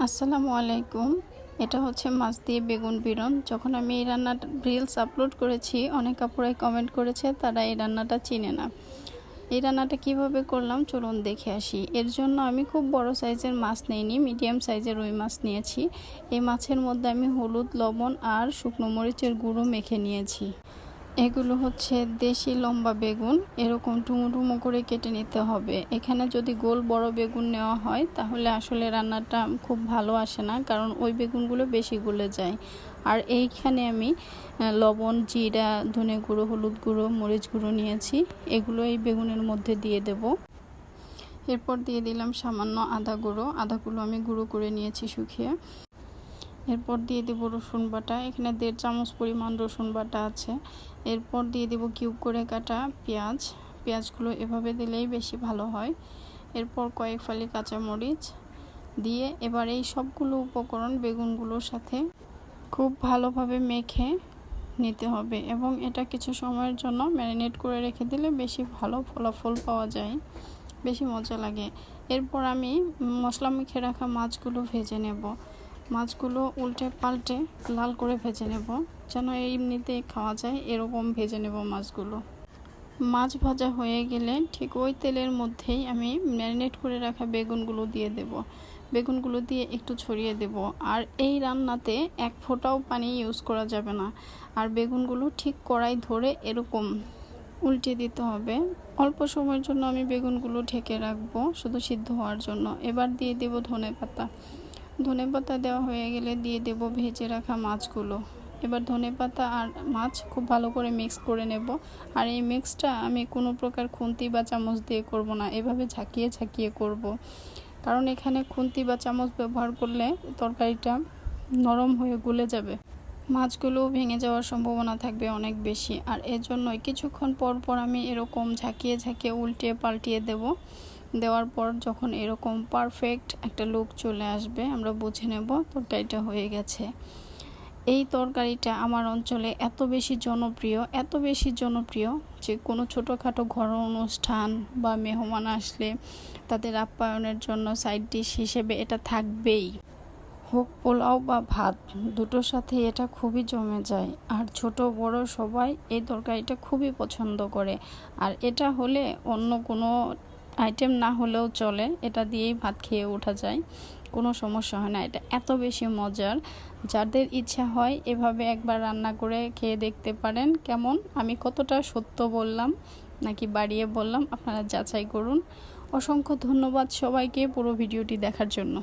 আসসালামু আলাইকুম। এটা হচ্ছে মাছ দিয়ে বেগুন বিরন। যখন আমি এই রান্নাটা রিলস আপলোড করেছি, অনেক আপুরাই কমেন্ট করেছে তারা এই রান্নাটা চিনে না। এই রান্নাটা কিভাবে করলাম চলুন দেখে আসি। এর জন্য আমি খুব বড় সাইজের মাছ নিইনি, মিডিয়াম সাইজের রুই মাছ নিয়েছি। এই মাছের মধ্যে আমি হলুদ, লবণ আর শুকনো মরিচের গুঁড়ো মেখে নিয়েছি। এগুলো হচ্ছে দেশি লম্বা বেগুন, এরকম টুমু টুমু করে কেটে নিতে হবে। এখানে যদি গোল বড় বেগুন নেওয়া হয় তাহলে আসলে রান্নাটা খুব ভালো আসে না, কারণ ওই বেগুনগুলো বেশি গলে যায়। আর এইখানে আমি লবণ, জিরা, ধনে গুঁড়ো, হলুদ গুঁড়ো, মরিচ গুঁড়ো নিয়েছি। এগুলো এই বেগুনের মধ্যে দিয়ে দেব। এরপর দিয়ে দিলাম সামান্য আদা গুঁড়ো। আদাগুলো আমি গুঁড়ো করে নিয়েছি শুকিয়ে। এরপর দিয়ে দেব রসুন বাটা। এখানে 1.5 চামচ পরিমাণ রসুন বাটা আছে। এরপর দিয়ে দেব কিউব করে কাটা পেঁয়াজ। পেঁয়াজগুলো এভাবে দিলেই বেশি ভালো হয়। এরপর কয়েক ফালি কাঁচামরিচ দিয়ে এবার এই সবগুলো উপকরণ বেগুনগুলোর সাথে খুব ভালোভাবে মেখে নিতে হবে এবং এটা কিছু সময়ের জন্য ম্যারিনেট করে রেখে দিলে বেশি ভালো ফলাফল পাওয়া যায়, বেশি মজা লাগে। এরপর আমি মশলা মেখে রাখা মাছগুলো ভেজে নেব। মাছগুলো উল্টে পাল্টে লাল করে ভেজে নেব, যেন এমনিতেই খাওয়া যায় এরকম ভেজে নেব মাছগুলো। মাছ ভাজা হয়ে গেলে ঠিক ওই তেলের মধ্যেই আমি ম্যারিনেট করে রাখা বেগুনগুলো দিয়ে দেব। বেগুনগুলো দিয়ে একটু ছড়িয়ে দেব। আর এই রান্নাতে এক ফোঁটাও পানি ইউজ করা যাবে না। আর বেগুনগুলো ঠিক কড়াই ধরে এরকম উল্টে দিতে হবে। অল্প সময়ের জন্য আমি বেগুনগুলো ঢেকে রাখবো, শুধু সিদ্ধ হওয়ার জন্য। এবার দিয়ে দেব ধনেপাতা। ধনেপাতা দেওয়া হয়ে গেলে দিয়ে দেব ভেজে রাখা মাছগুলো। এবার ধনেপাতা আর মাছ খুব ভালো করে মিক্স করে নেব। আর এই মিক্সটা আমি কোনো প্রকার খুন্তি বা চামচ দিয়ে করব না, এভাবে ঝাঁকিয়ে ঝাঁকিয়ে করব। কারণ এখানে খুন্তি বা চামচ ব্যবহার করলে তরকারিটা নরম হয়ে গলে যাবে, মাছগুলো ভেঙে যাওয়ার সম্ভাবনা থাকবে অনেক বেশি। আর এর জন্যই কিছুক্ষণ পর পর আমি এরকম ঝাঁকিয়ে ঝাঁকিয়ে উল্টে পাল্টিয়ে দেব। দেওয়ার পর যখন এরকম পারফেক্ট একটা লুক চলে আসবে, আমরা বুঝে নেব তরকারিটা হয়ে গেছে। এই তরকারিটা আমার অঞ্চলে এত বেশি জনপ্রিয় যে কোনো ছোটোখাটো ঘরোয়া অনুষ্ঠান বা মেহমান আসলে তাদের আপ্যায়নের জন্য সাইড ডিশ হিসেবে এটা থাকবেই। হোক পোলাও বা ভাত, দুটোর সাথে এটা খুবই জমে যায়। আর ছোট বড় সবাই এই তরকারিটা খুবই পছন্দ করে। আর এটা হলে অন্য কোনো আইটেম না হলেও চলে, এটা দিয়েই ভাত খেয়ে ওঠা যায়, কোনো সমস্যা হয় না। এটা এত বেশি মজার, যাদের ইচ্ছা হয় এভাবে একবার রান্না করে খেয়ে দেখতে পারেন। কেমন, আমি কতটা সত্য বললাম নাকি বাড়িয়ে বললাম আপনারা যাচাই করুন। অসংখ্য ধন্যবাদ সবাইকে পুরো ভিডিওটি দেখার জন্য।